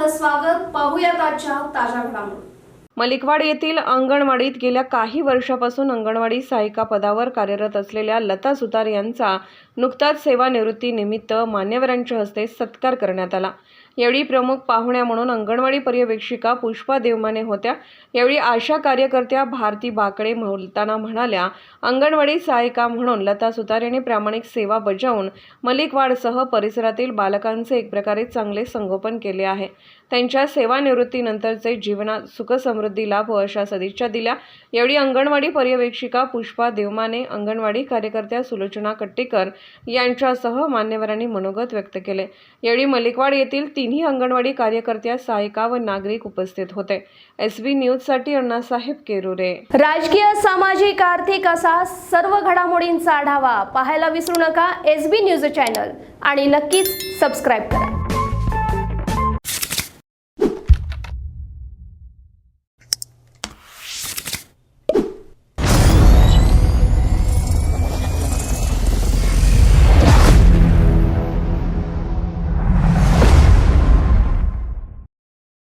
स्वागत. पाहूयात आजच्या ताज्या घडामोडी. मलिकवाड येथील अंगणवाडीत गेल्या काही वर्षापासून अंगणवाडी सहाय्यिका पदावर कार्यरत असलेल्या लता सुतार यांचा नुकताच सेवानिवृत्तीनिमित्त मान्यवरांच्या हस्ते सत्कार करण्यात आला. यावेळी प्रमुख पाहुण्या म्हणून अंगणवाडी पर्यवेक्षिका पुष्पा देवमाने होत्या. यावेळी आशा कार्यकर्त्या भारती बाकडे बोलताना म्हणाल्या, अंगणवाडी सहाय्यिका म्हणून लता सुतार यांनी प्रामाणिक सेवा बजावून मलिकवाडसह परिसरातील बालकांचे एक प्रकारे चांगले संगोपन केले आहे. त्यांच्या सेवानिवृत्तीनंतरचे जीवनात सुख समृद्धी लाभो अशा सदिच्छा दिल्या. यावेळी अंगणवाडी पर्यवेक्षिका पुष्पा देवमाने, अंगणवाडी कार्यकर्त्या सुलोचना कट्टीकर यांच्यासह मान्यवरांनी मनोगत व्यक्त केले. यावेळी मलिकवाड येथील तिन्ही अंगणवाडी कार्यकर्त्या, सहायिका व नागरिक उपस्थित होते. SB न्यूजसाठी अण्णासाहेब केरुरे. राजकीय, सामाजिक, आर्थिक असा सर्व घडामोडींचा आढावा पाहायला विसरू नका SB न्यूज चॅनल आणि नक्कीच सबस्क्राईब करा.